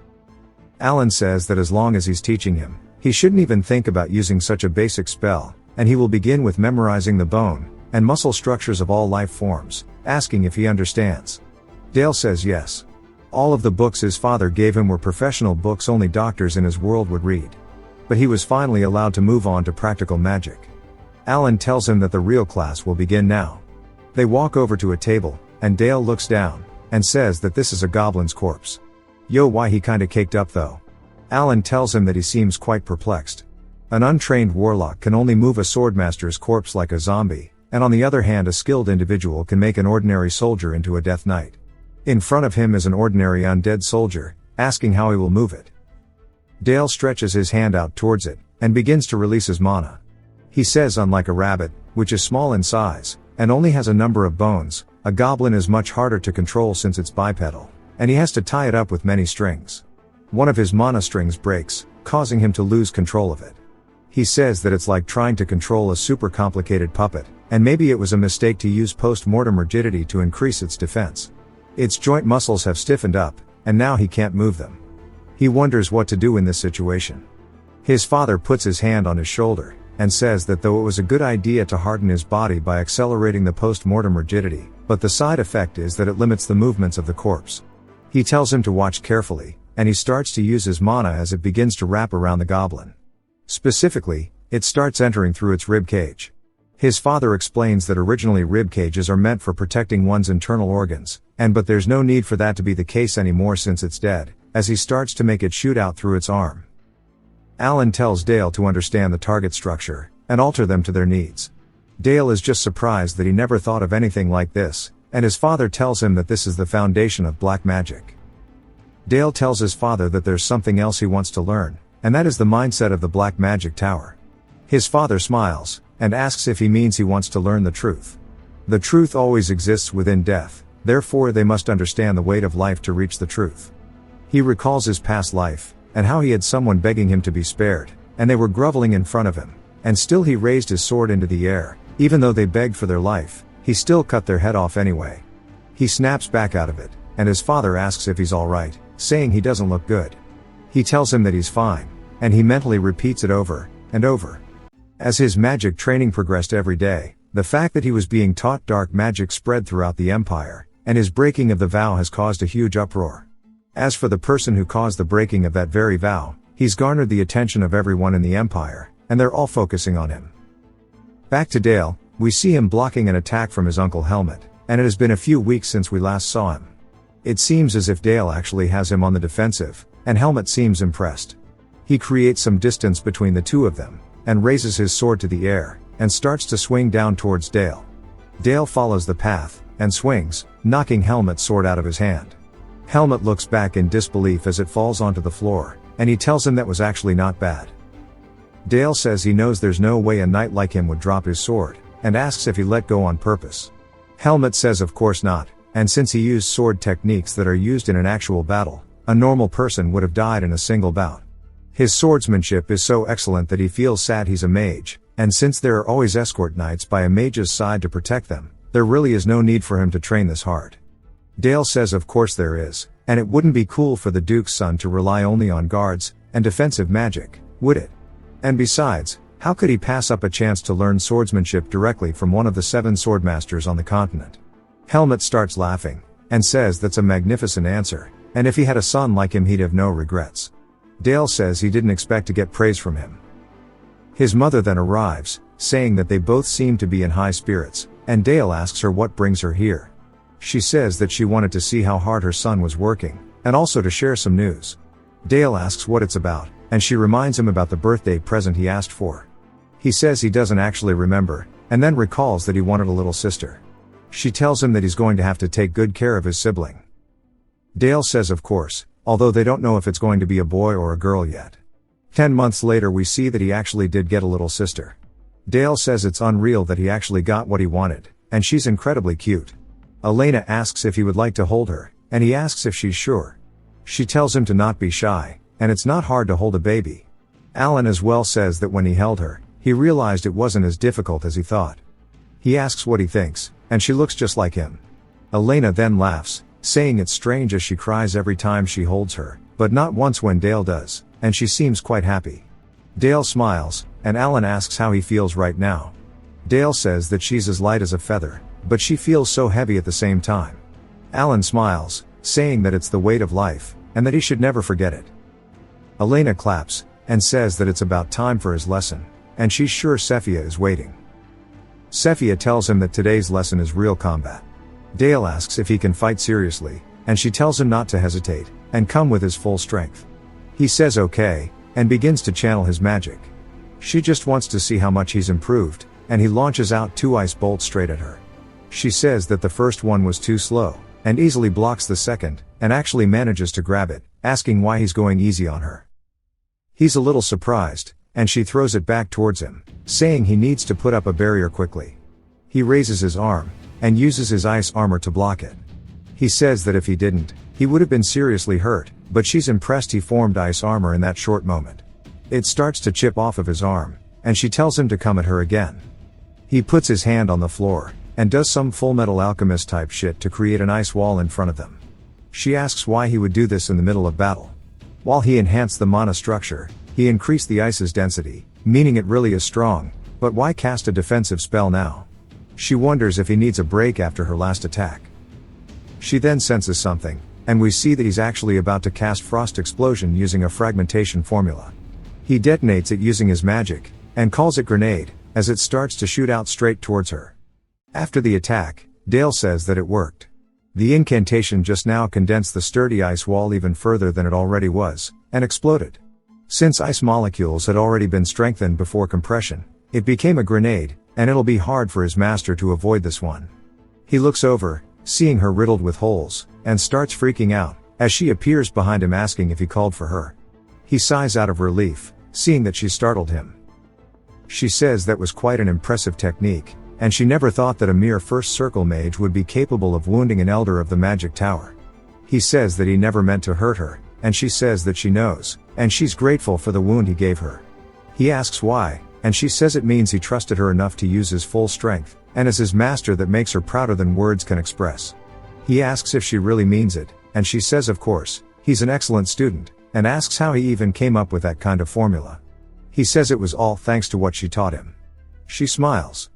Alan says that as long as he's teaching him, he shouldn't even think about using such a basic spell, and he will begin with memorizing the bone and muscle structures of all life forms, asking if he understands. Dale says yes. All of the books his father gave him were professional books only doctors in his world would read. But he was finally allowed to move on to practical magic. Alan tells him that the real class will begin now. They walk over to a table, and Dale looks down, and says that this is a goblin's corpse. Yo, why he kinda caked up though. Alan tells him that he seems quite perplexed. An untrained warlock can only move a swordmaster's corpse like a zombie, and on the other hand a skilled individual can make an ordinary soldier into a death knight. In front of him is an ordinary undead soldier, asking how he will move it. Dale stretches his hand out towards it, and begins to release his mana. He says unlike a rabbit, which is small in size, and only has a number of bones, a goblin is much harder to control since it's bipedal, and he has to tie it up with many strings. One of his mana strings breaks, causing him to lose control of it. He says that it's like trying to control a super complicated puppet, and maybe it was a mistake to use post-mortem rigidity to increase its defense. Its joint muscles have stiffened up, and now he can't move them. He wonders what to do in this situation. His father puts his hand on his shoulder, and says that though it was a good idea to harden his body by accelerating the post-mortem rigidity, but the side effect is that it limits the movements of the corpse. He tells him to watch carefully, and he starts to use his mana as it begins to wrap around the goblin. Specifically, it starts entering through its rib cage. His father explains that originally rib cages are meant for protecting one's internal organs, but there's no need for that to be the case anymore since it's dead, as he starts to make it shoot out through its arm. Alan tells Dale to understand the target structure, and alter them to their needs. Dale is just surprised that he never thought of anything like this, and his father tells him that this is the foundation of black magic. Dale tells his father that there's something else he wants to learn, and that is the mindset of the Black Magic Tower. His father smiles, and asks if he means he wants to learn the truth. The truth always exists within death, therefore they must understand the weight of life to reach the truth. He recalls his past life, and how he had someone begging him to be spared, and they were groveling in front of him, and still he raised his sword into the air, even though they begged for their life, he still cut their head off anyway. He snaps back out of it, and his father asks if he's alright, saying he doesn't look good. He tells him that he's fine, and he mentally repeats it over and over. As his magic training progressed every day, the fact that he was being taught dark magic spread throughout the empire, and his breaking of the vow has caused a huge uproar. As for the person who caused the breaking of that very vow, he's garnered the attention of everyone in the empire, and they're all focusing on him. Back to Dale, we see him blocking an attack from his uncle Helmet, and it has been a few weeks since we last saw him. It seems as if Dale actually has him on the defensive, and Helmet seems impressed. He creates some distance between the two of them, and raises his sword to the air, and starts to swing down towards Dale. Dale follows the path, and swings, knocking Helmet's sword out of his hand. Helmet looks back in disbelief as it falls onto the floor, and he tells him that was actually not bad. Dale says he knows there's no way a knight like him would drop his sword, and asks if he let go on purpose. Helmet says of course not, and since he used sword techniques that are used in an actual battle, a normal person would have died in a single bout. His swordsmanship is so excellent that he feels sad he's a mage, and since there are always escort knights by a mage's side to protect them, there really is no need for him to train this hard. Dale says of course there is, and it wouldn't be cool for the Duke's son to rely only on guards and defensive magic, would it? And besides, how could he pass up a chance to learn swordsmanship directly from one of the 7 swordmasters on the continent? Helmet starts laughing, and says that's a magnificent answer, and if he had a son like him he'd have no regrets. Dale says he didn't expect to get praise from him. His mother then arrives, saying that they both seem to be in high spirits, and Dale asks her what brings her here. She says that she wanted to see how hard her son was working, and also to share some news. Dale asks what it's about, and she reminds him about the birthday present he asked for. He says he doesn't actually remember, and then recalls that he wanted a little sister. She tells him that he's going to have to take good care of his sibling. Dale says of course, although they don't know if it's going to be a boy or a girl yet. 10 months later we see that he actually did get a little sister. Dale says it's unreal that he actually got what he wanted, and she's incredibly cute. Elena asks if he would like to hold her, and he asks if she's sure. She tells him to not be shy, and it's not hard to hold a baby. Alan as well says that when he held her, he realized it wasn't as difficult as he thought. He asks what he thinks, and she looks just like him. Elena then laughs, saying it's strange as she cries every time she holds her, but not once when Dale does, and she seems quite happy. Dale smiles, and Alan asks how he feels right now. Dale says that she's as light as a feather, but she feels so heavy at the same time. Alan smiles, saying that it's the weight of life, and that he should never forget it. Elena claps, and says that it's about time for his lesson, and she's sure Sefia is waiting. Sefia tells him that today's lesson is real combat. Dale asks if he can fight seriously, and she tells him not to hesitate, and come with his full strength. He says okay, and begins to channel his magic. She just wants to see how much he's improved, and he launches out 2 ice bolts straight at her. She says that the first one was too slow, and easily blocks the second, and actually manages to grab it, asking why he's going easy on her. He's a little surprised, and she throws it back towards him, saying he needs to put up a barrier quickly. He raises his arm, and uses his ice armor to block it. He says that if he didn't, he would have been seriously hurt, but she's impressed he formed ice armor in that short moment. It starts to chip off of his arm, and she tells him to come at her again. He puts his hand on the floor, and does some Fullmetal Alchemist type shit to create an ice wall in front of them. She asks why he would do this in the middle of battle. While he enhanced the mana structure, he increased the ice's density, meaning it really is strong, but why cast a defensive spell now? She wonders if he needs a break after her last attack. She then senses something, and we see that he's actually about to cast Frost Explosion using a fragmentation formula. He detonates it using his magic, and calls it Grenade, as it starts to shoot out straight towards her. After the attack, Dale says that it worked. The incantation just now condensed the sturdy ice wall even further than it already was, and exploded. Since ice molecules had already been strengthened before compression, it became a grenade, and it'll be hard for his master to avoid this one. He looks over, seeing her riddled with holes, and starts freaking out, as she appears behind him asking if he called for her. He sighs out of relief, seeing that she startled him. She says that was quite an impressive technique, and she never thought that a mere first circle mage would be capable of wounding an elder of the magic tower. He says that he never meant to hurt her, and she says that she knows, and she's grateful for the wound he gave her. He asks why, and she says it means he trusted her enough to use his full strength, and is his master that makes her prouder than words can express. He asks if she really means it, and she says of course, he's an excellent student, and asks how he even came up with that kind of formula. He says it was all thanks to what she taught him. She smiles.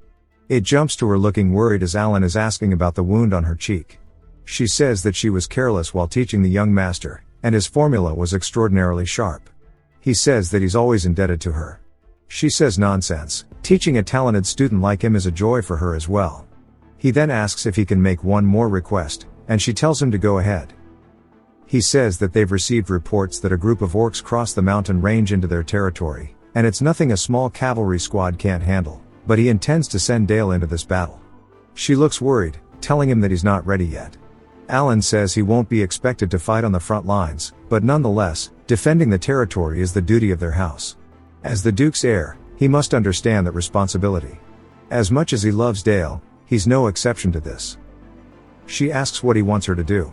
It jumps to her looking worried as Alan is asking about the wound on her cheek. She says that she was careless while teaching the young master, and his formula was extraordinarily sharp. He says that he's always indebted to her. She says nonsense, teaching a talented student like him is a joy for her as well. He then asks if he can make one more request, and she tells him to go ahead. He says that they've received reports that a group of orcs cross the mountain range into their territory, and it's nothing a small cavalry squad can't handle, but he intends to send Dale into this battle. She looks worried, telling him that he's not ready yet. Alan says he won't be expected to fight on the front lines, but nonetheless, defending the territory is the duty of their house. As the Duke's heir, he must understand that responsibility. As much as he loves Dale, he's no exception to this. She asks what he wants her to do.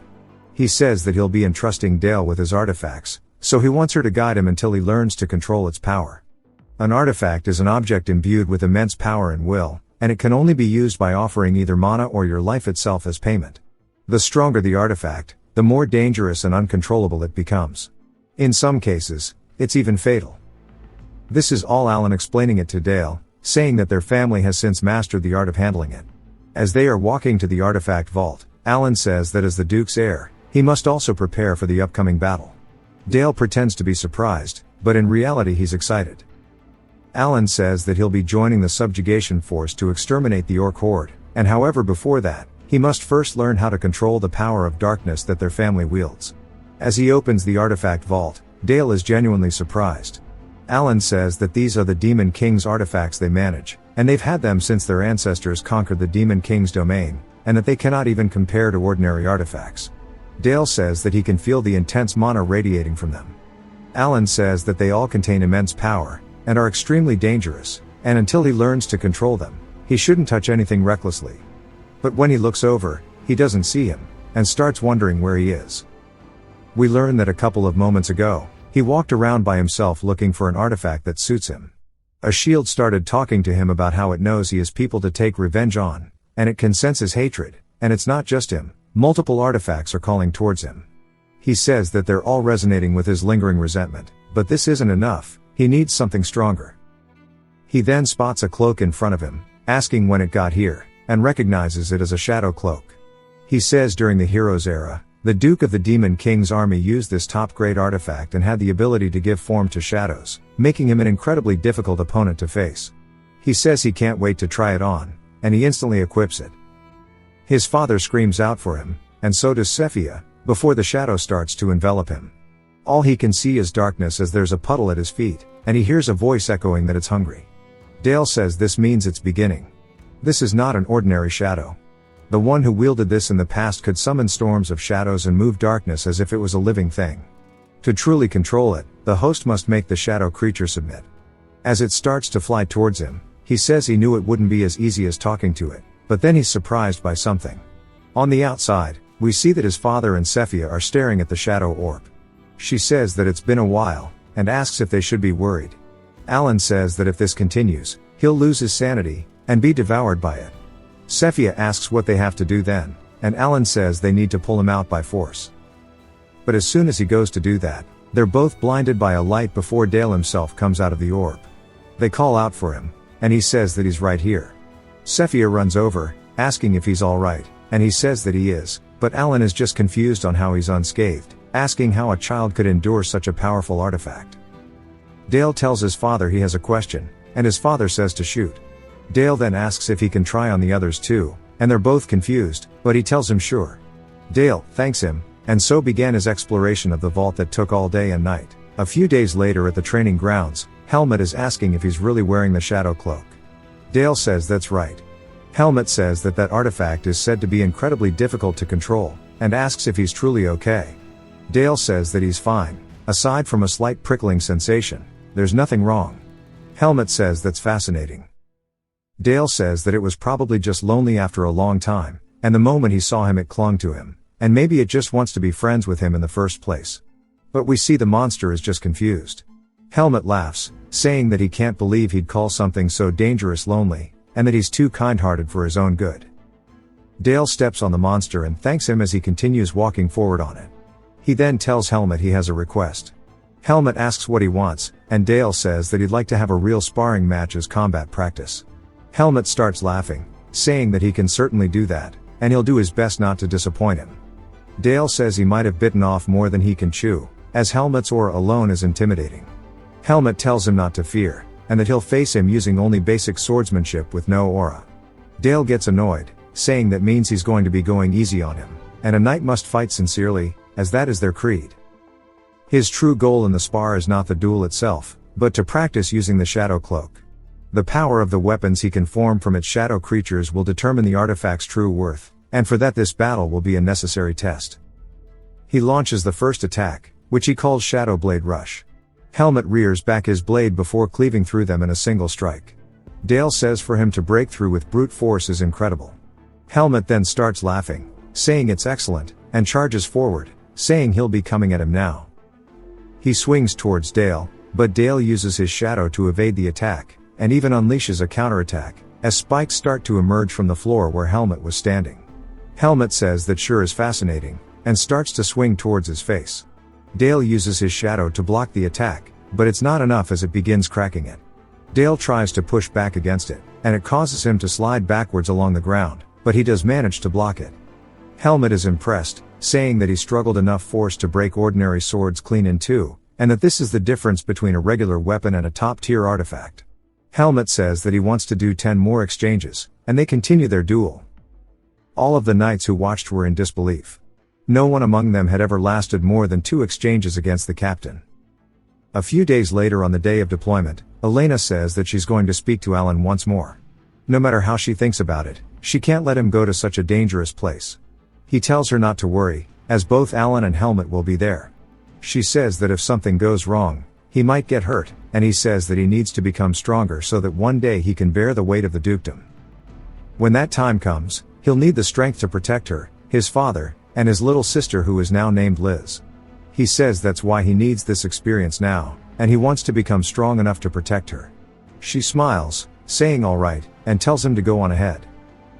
He says that he'll be entrusting Dale with his artifacts, so he wants her to guide him until he learns to control its power. An artifact is an object imbued with immense power and will, and it can only be used by offering either mana or your life itself as payment. The stronger the artifact, the more dangerous and uncontrollable it becomes. In some cases, it's even fatal. This is all Alan explaining it to Dale, saying that their family has since mastered the art of handling it. As they are walking to the artifact vault, Alan says that as the Duke's heir, he must also prepare for the upcoming battle. Dale pretends to be surprised, but in reality he's excited. Alan says that he'll be joining the subjugation force to exterminate the orc horde, And however before that, he must first learn how to control the power of darkness that their family wields. As he opens the artifact vault, Dale is genuinely surprised. Alan says that these are the Demon King's artifacts they manage, and they've had them since their ancestors conquered the Demon King's domain, and that they cannot even compare to ordinary artifacts. Dale says that he can feel the intense mana radiating from them. Alan says that they all contain immense power, and are extremely dangerous, and until he learns to control them, he shouldn't touch anything recklessly. But when he looks over, he doesn't see him, and starts wondering where he is. We learn that a couple of moments ago, he walked around by himself looking for an artifact that suits him. A shield started talking to him about how it knows he has people to take revenge on, and it can sense his hatred, and it's not just him, multiple artifacts are calling towards him. He says that they're all resonating with his lingering resentment, but this isn't enough, he needs something stronger. He then spots a cloak in front of him, asking when it got here, and recognizes it as a shadow cloak. He says during the hero's era, the Duke of the Demon King's army used this top-grade artifact and had the ability to give form to shadows, making him an incredibly difficult opponent to face. He says he can't wait to try it on, and he instantly equips it. His father screams out for him, and so does Sephia, before the shadow starts to envelop him. All he can see is darkness as there's a puddle at his feet, and he hears a voice echoing that it's hungry. Dale says this means it's beginning. This is not an ordinary shadow. The one who wielded this in the past could summon storms of shadows and move darkness as if it was a living thing. To truly control it, the host must make the shadow creature submit. As it starts to fly towards him, he says he knew it wouldn't be as easy as talking to it, but then he's surprised by something. On the outside, we see that his father and Sephia are staring at the shadow orb. She says that it's been a while, and asks if they should be worried. Alan says that if this continues, he'll lose his sanity, and be devoured by it. Sephia asks what they have to do then, and Alan says they need to pull him out by force. But as soon as he goes to do that, they're both blinded by a light before Dale himself comes out of the orb. They call out for him, and he says that he's right here. Sephia runs over, asking if he's alright, and he says that he is, but Alan is just confused on how he's unscathed, asking how a child could endure such a powerful artifact. Dale tells his father he has a question, and his father says to shoot. Dale then asks if he can try on the others too, and they're both confused, but he tells him sure. Dale thanks him, and so began his exploration of the vault that took all day and night. A few days later at the training grounds, Helmut is asking if he's really wearing the shadow cloak. Dale says that's right. Helmut says that that artifact is said to be incredibly difficult to control, and asks if he's truly okay. Dale says that he's fine. Aside from a slight prickling sensation, there's nothing wrong. Helmut says that's fascinating. Dale says that it was probably just lonely after a long time, and the moment he saw him it clung to him, and maybe it just wants to be friends with him in the first place. But we see the monster is just confused. Helmut laughs, saying that he can't believe he'd call something so dangerous lonely, and that he's too kind-hearted for his own good. Dale steps on the monster and thanks him as he continues walking forward on it. He then tells Helmut he has a request. Helmut asks what he wants, and Dale says that he'd like to have a real sparring match as combat practice. Helmut starts laughing, saying that he can certainly do that, and he'll do his best not to disappoint him. Dale says he might have bitten off more than he can chew, as Helmut's aura alone is intimidating. Helmut tells him not to fear, and that he'll face him using only basic swordsmanship with no aura. Dale gets annoyed, saying that means he's going to be going easy on him, and a knight must fight sincerely, as that is their creed. His true goal in the spar is not the duel itself, but to practice using the shadow cloak. The power of the weapons he can form from its shadow creatures will determine the artifact's true worth, and for that this battle will be a necessary test. He launches the first attack, which he calls Shadow Blade Rush. Helmut rears back his blade before cleaving through them in a single strike. Dale says for him to break through with brute force is incredible. Helmut then starts laughing, saying it's excellent, and charges forward, saying he'll be coming at him now. He swings towards Dale, but Dale uses his shadow to evade the attack, and even unleashes a counterattack, as spikes start to emerge from the floor where Helmut was standing. Helmut says that sure is fascinating, and starts to swing towards his face. Dale uses his shadow to block the attack, but it's not enough as it begins cracking it. Dale tries to push back against it, and it causes him to slide backwards along the ground, but he does manage to block it. Helmut is impressed, saying that he struggled enough force to break ordinary swords clean in two, and that this is the difference between a regular weapon and a top-tier artifact. Helmut says that he wants to do 10 more exchanges, and they continue their duel. All of the knights who watched were in disbelief. No one among them had ever lasted more than 2 exchanges against the captain. A few days later on the day of deployment, Elena says that she's going to speak to Alan once more. No matter how she thinks about it, she can't let him go to such a dangerous place. He tells her not to worry, as both Alan and Helmut will be there. She says that if something goes wrong, he might get hurt, and he says that he needs to become stronger so that one day he can bear the weight of the dukedom. When that time comes, he'll need the strength to protect her, his father, and his little sister who is now named Liz. He says that's why he needs this experience now, and he wants to become strong enough to protect her. She smiles, saying all right, and tells him to go on ahead.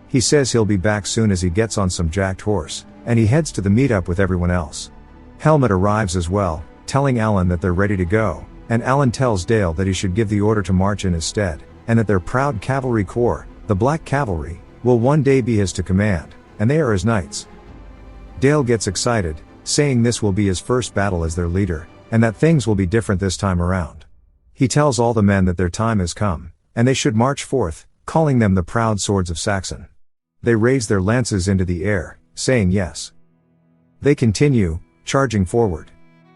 He says he'll be back soon as he gets on some jacked horse, and he heads to the meetup with everyone else. Helmut arrives as well, telling Alan that they're ready to go, and Alan tells Dale that he should give the order to march in his stead, and that their proud cavalry corps, the Black Cavalry, will one day be his to command, and they are his knights. Dale gets excited, saying this will be his first battle as their leader, and that things will be different this time around. He tells all the men that their time has come, and they should march forth, calling them the proud swords of Saxon. They raise their lances into the air, saying yes. They continue, charging forward.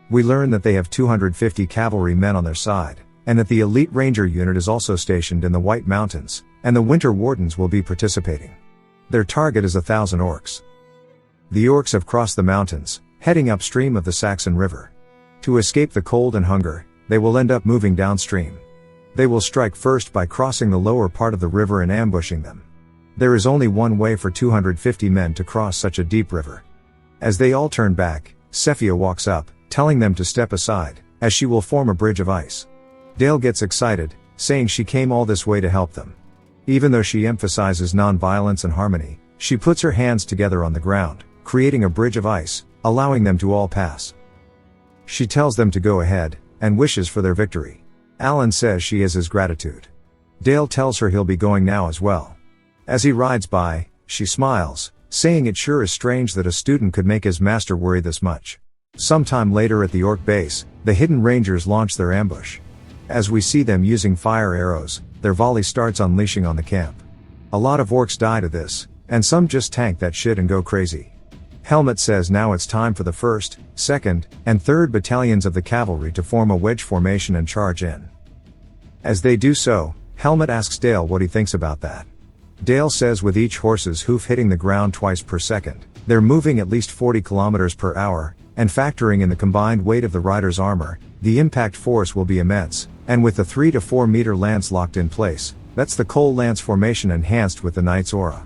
We learn that they have 250 cavalry men on their side, and that the elite ranger unit is also stationed in the White Mountains, and the winter wardens will be participating. Their target is 1,000 orcs. The orcs have crossed the mountains, heading upstream of the Saxon River. To escape the cold and hunger, they will end up moving downstream. They will strike first by crossing the lower part of the river and ambushing them. There is only one way for 250 men to cross such a deep river. As they all turn back, Cephia walks up, telling them to step aside, as she will form a bridge of ice. Dale gets excited, saying she came all this way to help them. Even though she emphasizes non-violence and harmony, she puts her hands together on the ground, creating a bridge of ice, allowing them to all pass. She tells them to go ahead, and wishes for their victory. Alan says she is his gratitude. Dale tells her he'll be going now as well. As he rides by, she smiles, saying it sure is strange that a student could make his master worry this much. Sometime later at the orc base, the hidden rangers launch their ambush. As we see them using fire arrows, their volley starts unleashing on the camp. A lot of orcs die to this, and some just tank that shit and go crazy. Helmut says now it's time for the 1st, 2nd, and 3rd battalions of the cavalry to form a wedge formation and charge in. As they do so, Helmut asks Dale what he thinks about that. Dale says with each horse's hoof hitting the ground twice per second, they're moving at least 40 kilometers per hour, and factoring in the combined weight of the rider's armor, the impact force will be immense, and with the 3 to 4 meter lance locked in place, that's the Cole Lance formation enhanced with the knight's aura.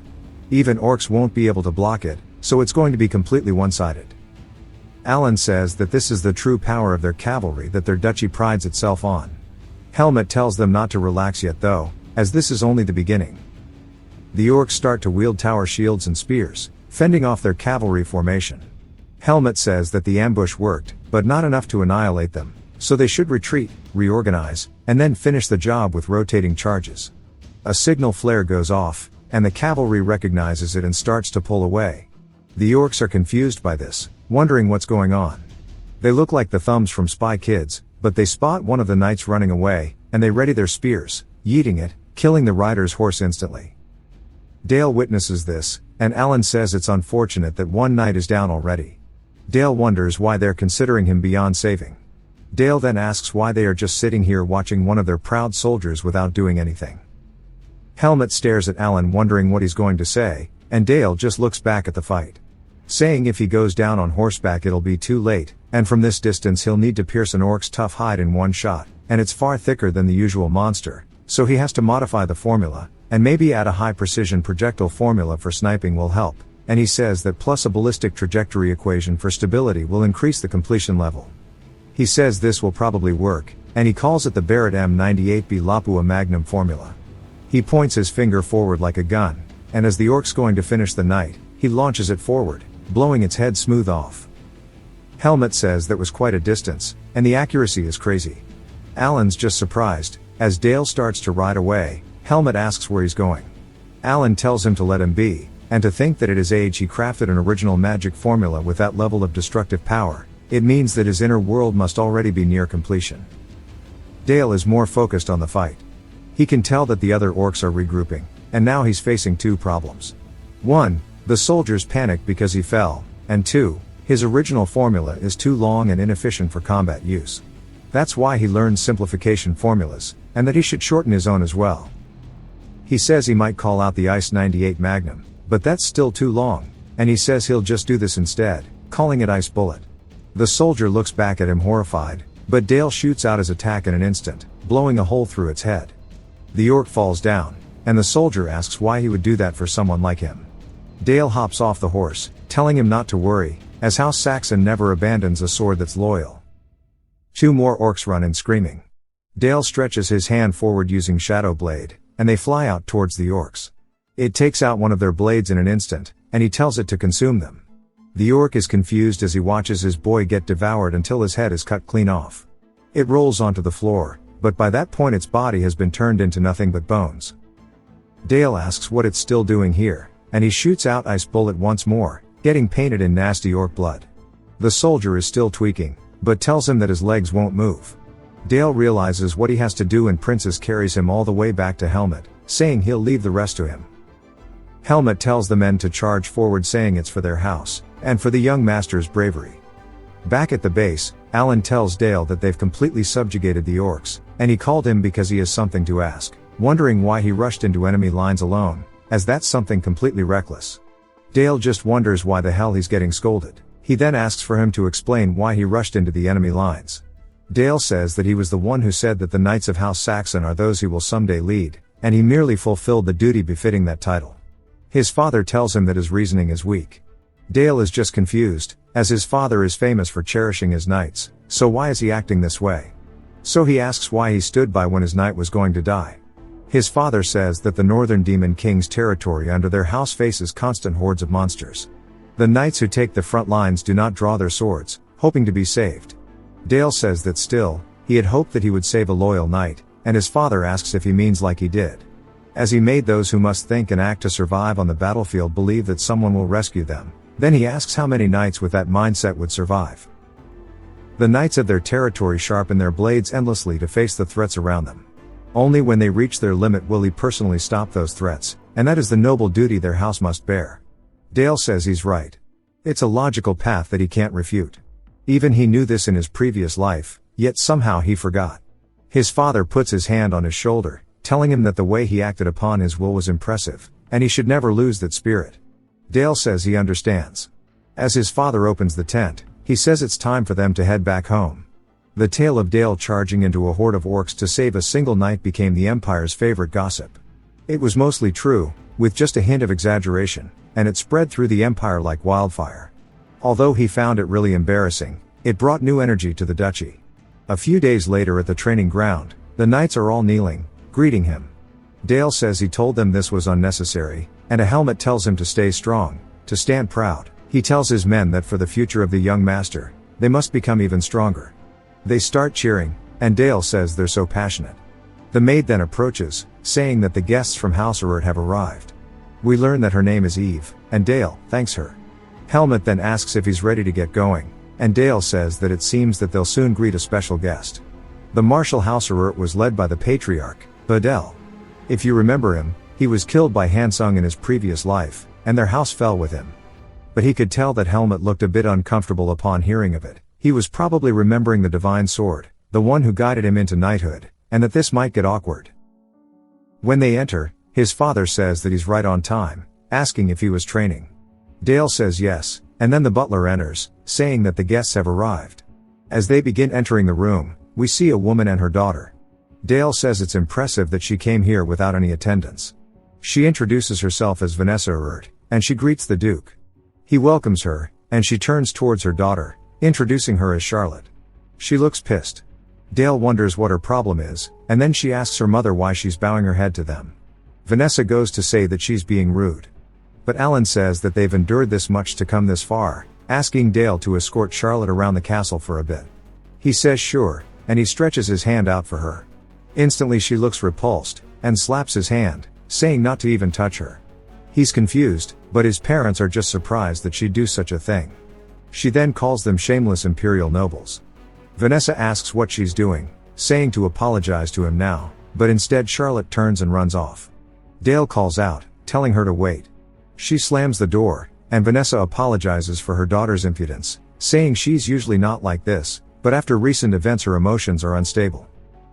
Even orcs won't be able to block it, so it's going to be completely one-sided. Alan says that this is the true power of their cavalry that their duchy prides itself on. Helmut tells them not to relax yet though, as this is only the beginning. The orcs start to wield tower shields and spears, fending off their cavalry formation. Helmut says that the ambush worked, but not enough to annihilate them, so they should retreat, reorganize, and then finish the job with rotating charges. A signal flare goes off, and the cavalry recognizes it and starts to pull away. The orcs are confused by this, wondering what's going on. They look like the thumbs from Spy Kids, but they spot one of the knights running away, and they ready their spears, yeeting it, killing the rider's horse instantly. Dale witnesses this, and Alan says it's unfortunate that one knight is down already. Dale wonders why they're considering him beyond saving. Dale then asks why they are just sitting here watching one of their proud soldiers without doing anything. Helmut stares at Alan wondering what he's going to say, and Dale just looks back at the fight. Saying if he goes down on horseback it'll be too late, and from this distance he'll need to pierce an orc's tough hide in one shot, and it's far thicker than the usual monster, so he has to modify the formula, and maybe add a high precision projectile formula for sniping will help, and he says that plus a ballistic trajectory equation for stability will increase the completion level. He says this will probably work, and he calls it the Barrett M98B Lapua Magnum formula. He points his finger forward like a gun, and as the orc's going to finish the knight, he launches it forward, blowing its head smooth off. Helmut says that was quite a distance, and the accuracy is crazy. Alan's just surprised. As Dale starts to ride away, Helmut asks where he's going. Alan tells him to let him be, and to think that at his age he crafted an original magic formula with that level of destructive power. It means that his inner world must already be near completion. Dale is more focused on the fight. He can tell that the other orcs are regrouping, and now he's facing two problems. 1. The soldiers panic because he fell, and 2. His original formula is too long and inefficient for combat use. That's why he learns simplification formulas, and that he should shorten his own as well. He says he might call out the ICE 98 Magnum, but that's still too long, and he says he'll just do this instead, calling it Ice Bullet. The soldier looks back at him horrified, but Dale shoots out his attack in an instant, blowing a hole through its head. The orc falls down, and the soldier asks why he would do that for someone like him. Dale hops off the horse, telling him not to worry, as House Saxon never abandons a sword that's loyal. 2 more orcs run in screaming. Dale stretches his hand forward using Shadow Blade, and they fly out towards the orcs. It takes out one of their blades in an instant, and he tells it to consume them. The orc is confused as he watches his boy get devoured until his head is cut clean off. It rolls onto the floor, but by that point its body has been turned into nothing but bones. Dale asks what it's still doing here, and he shoots out Ice Bullet once more, getting painted in nasty orc blood. The soldier is still tweaking, but tells him that his legs won't move. Dale realizes what he has to do and Princess carries him all the way back to Helmet, saying he'll leave the rest to him. Helmet tells the men to charge forward, saying it's for their house, and for the young master's bravery. Back at the base, Alan tells Dale that they've completely subjugated the orcs, and he called him because he has something to ask, wondering why he rushed into enemy lines alone, as that's something completely reckless. Dale just wonders why the hell he's getting scolded. He then asks for him to explain why he rushed into the enemy lines. Dale says that he was the one who said that the Knights of House Saxon are those he will someday lead, and he merely fulfilled the duty befitting that title. His father tells him that his reasoning is weak. Dale is just confused, as his father is famous for cherishing his knights, so why is he acting this way? So he asks why he stood by when his knight was going to die. His father says that the Northern Demon King's territory under their house faces constant hordes of monsters. The knights who take the front lines do not draw their swords, hoping to be saved. Dale says that still, he had hoped that he would save a loyal knight, and his father asks if he means like he did. As he made those who must think and act to survive on the battlefield believe that someone will rescue them, then he asks how many knights with that mindset would survive. The knights of their territory sharpen their blades endlessly to face the threats around them. Only when they reach their limit will he personally stop those threats, and that is the noble duty their house must bear. Dale says he's right. It's a logical path that he can't refute. Even he knew this in his previous life, yet somehow he forgot. His father puts his hand on his shoulder, telling him that the way he acted upon his will was impressive, and he should never lose that spirit. Dale says he understands. As his father opens the tent, he says it's time for them to head back home. The tale of Dale charging into a horde of orcs to save a single knight became the Empire's favorite gossip. It was mostly true, with just a hint of exaggeration, and it spread through the Empire like wildfire. Although he found it really embarrassing, it brought new energy to the duchy. A few days later at the training ground, the knights are all kneeling, greeting him. Dale says he told them this was unnecessary, and a helmet tells him to stay strong, to stand proud. He tells his men that for the future of the young master, they must become even stronger. They start cheering, and Dale says they're so passionate. The maid then approaches, saying that the guests from House Urert have arrived. We learn that her name is Eve, and Dale thanks her. Helmet then asks if he's ready to get going, and Dale says that it seems that they'll soon greet a special guest. The martial House Urert was led by the patriarch, Badel. If you remember him, he was killed by Hansung in his previous life, and their house fell with him. But he could tell that Helmet looked a bit uncomfortable upon hearing of it. He was probably remembering the divine sword, the one who guided him into knighthood, and that this might get awkward. When they enter, his father says that he's right on time, asking if he was training. Dale says yes, and then the butler enters, saying that the guests have arrived. As they begin entering the room, we see a woman and her daughter. Dale says it's impressive that she came here without any attendants. She introduces herself as Vanessa Urert, and she greets the Duke. He welcomes her, and she turns towards her daughter, introducing her as Charlotte. She looks pissed. Dale wonders what her problem is, and then she asks her mother why she's bowing her head to them. Vanessa goes to say that she's being rude. But Alan says that they've endured this much to come this far, asking Dale to escort Charlotte around the castle for a bit. He says sure, and he stretches his hand out for her. Instantly she looks repulsed, and slaps his hand, saying not to even touch her. He's confused, but his parents are just surprised that she'd do such a thing. She then calls them shameless imperial nobles. Vanessa asks what she's doing, saying to apologize to him now, but instead Charlotte turns and runs off. Dale calls out, telling her to wait. She slams the door, and Vanessa apologizes for her daughter's impudence, saying she's usually not like this, but after recent events her emotions are unstable.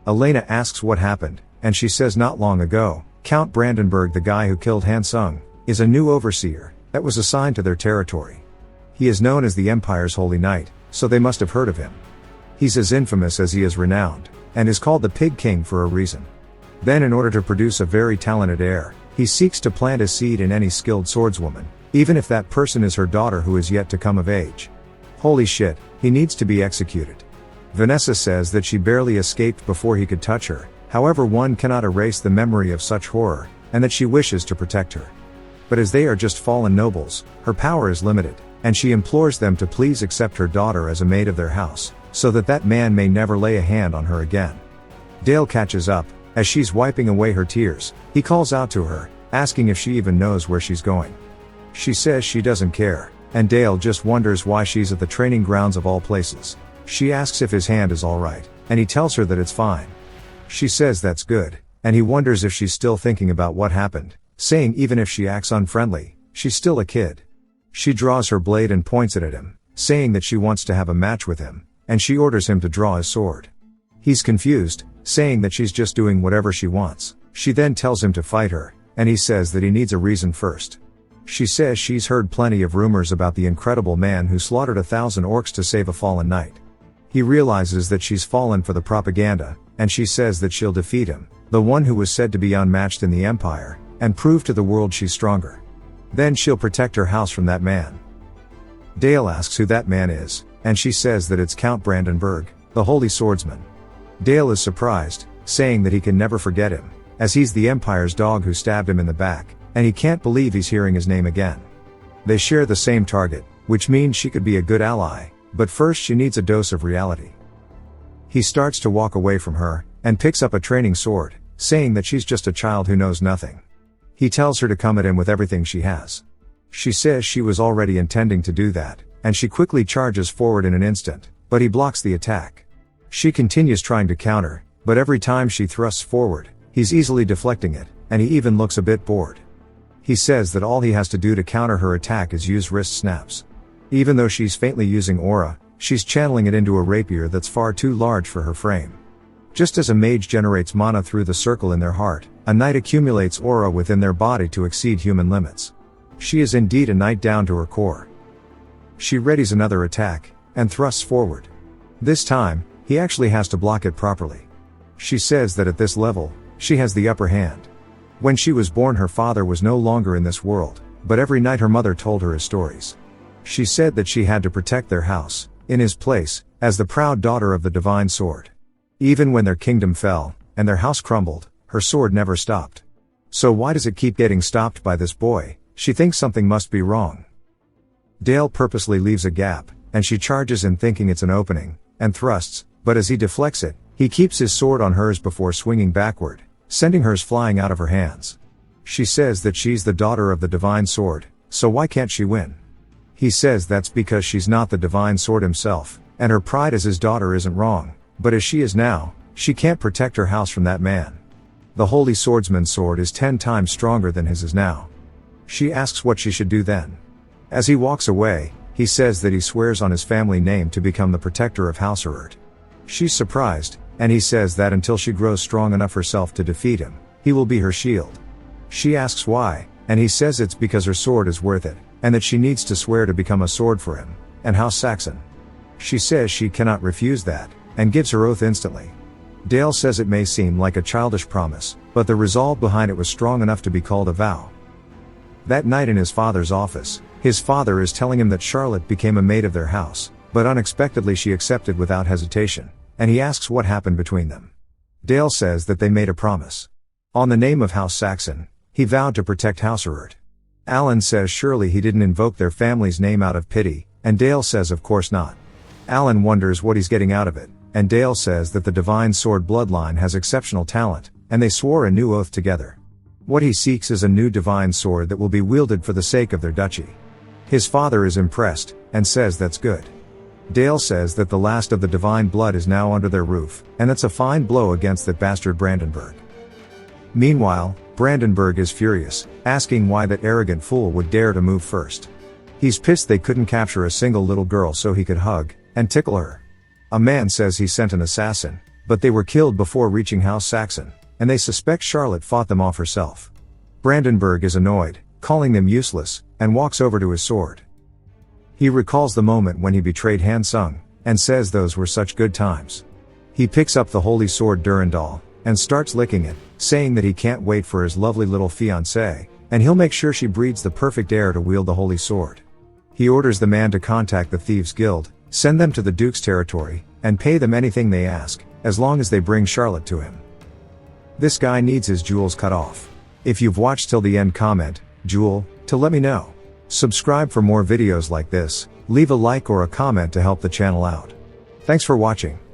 Elena asks what happened, and she says not long ago, Count Brandenburg, the guy who killed Han Sung, is a new overseer that was assigned to their territory. He is known as the Empire's Holy Knight, so they must have heard of him. He's as infamous as he is renowned, and is called the Pig King for a reason. Then in order to produce a very talented heir, he seeks to plant a seed in any skilled swordswoman, even if that person is her daughter who is yet to come of age. Holy shit, he needs to be executed. Vanessa says that she barely escaped before he could touch her, however one cannot erase the memory of such horror, and that she wishes to protect her. But as they are just fallen nobles, her power is limited, and she implores them to please accept her daughter as a maid of their house, so that that man may never lay a hand on her again. Dale catches up. As she's wiping away her tears, he calls out to her, asking if she even knows where she's going. She says she doesn't care, and Dale just wonders why she's at the training grounds of all places. She asks if his hand is alright, and he tells her that it's fine. She says that's good, and he wonders if she's still thinking about what happened, saying even if she acts unfriendly, she's still a kid. She draws her blade and points it at him, saying that she wants to have a match with him, and she orders him to draw his sword. He's confused, saying that she's just doing whatever she wants. She then tells him to fight her, and he says that he needs a reason first. She says she's heard plenty of rumors about the incredible man who slaughtered 1,000 orcs to save a fallen knight. He realizes that she's fallen for the propaganda, and she says that she'll defeat him, the one who was said to be unmatched in the Empire, and prove to the world she's stronger. Then she'll protect her house from that man. Dale asks who that man is, and she says that it's Count Brandenburg, the Holy Swordsman. Dale is surprised, saying that he can never forget him, as he's the Empire's dog who stabbed him in the back, and he can't believe he's hearing his name again. They share the same target, which means she could be a good ally, but first she needs a dose of reality. He starts to walk away from her, and picks up a training sword, saying that she's just a child who knows nothing. He tells her to come at him with everything she has. She says she was already intending to do that, and she quickly charges forward in an instant, but he blocks the attack. She continues trying to counter, but every time she thrusts forward, he's easily deflecting it, and he even looks a bit bored. He says that all he has to do to counter her attack is use wrist snaps. Even though she's faintly using aura, she's channeling it into a rapier that's far too large for her frame. Just as a mage generates mana through the circle in their heart, a knight accumulates aura within their body to exceed human limits. She is indeed a knight down to her core. She readies another attack, and thrusts forward. This time, he actually has to block it properly. She says that at this level, she has the upper hand. When she was born her father was no longer in this world, but every night her mother told her his stories. She said that she had to protect their house, in his place, as the proud daughter of the divine sword. Even when their kingdom fell, and their house crumbled, her sword never stopped. So why does it keep getting stopped by this boy? She thinks something must be wrong. Dale purposely leaves a gap, and she charges in thinking it's an opening, and thrusts, but as he deflects it, he keeps his sword on hers before swinging backward, sending hers flying out of her hands. She says that she's the daughter of the divine sword, so why can't she win? He says that's because she's not the divine sword himself, and her pride as his daughter isn't wrong, but as she is now, she can't protect her house from that man. The holy swordsman's sword is 10 times stronger than his is now. She asks what she should do then. As he walks away, he says that he swears on his family name to become the protector of House Urt. She's surprised, and he says that until she grows strong enough herself to defeat him, he will be her shield. She asks why, and he says it's because her sword is worth it, and that she needs to swear to become a sword for him, and House Saxon. She says she cannot refuse that, and gives her oath instantly. Dale says it may seem like a childish promise, but the resolve behind it was strong enough to be called a vow. That night in his father's office, his father is telling him that Charlotte became a maid of their house, but unexpectedly she accepted without hesitation, and he asks what happened between them. Dale says that they made a promise. On the name of House Saxon, he vowed to protect House Urt. Alan says surely he didn't invoke their family's name out of pity, and Dale says of course not. Alan wonders what he's getting out of it, and Dale says that the divine sword bloodline has exceptional talent, and they swore a new oath together. What he seeks is a new divine sword that will be wielded for the sake of their duchy. His father is impressed, and says that's good. Dale says that the last of the divine blood is now under their roof, and that's a fine blow against that bastard Brandenburg. Meanwhile, Brandenburg is furious, asking why that arrogant fool would dare to move first. He's pissed they couldn't capture a single little girl so he could hug and tickle her. A man says he sent an assassin, but they were killed before reaching House Saxon, and they suspect Charlotte fought them off herself. Brandenburg is annoyed, calling them useless, and walks over to his sword. He recalls the moment when he betrayed Han Sung, and says those were such good times. He picks up the holy sword Durandal, and starts licking it, saying that he can't wait for his lovely little fiancée, and he'll make sure she breeds the perfect heir to wield the holy sword. He orders the man to contact the Thieves' Guild, send them to the Duke's territory, and pay them anything they ask, as long as they bring Charlotte to him. This guy needs his jewels cut off. If you've watched till the end, comment, "Jewel," to let me know. Subscribe for more videos like this, leave a like or a comment to help the channel out. Thanks for watching.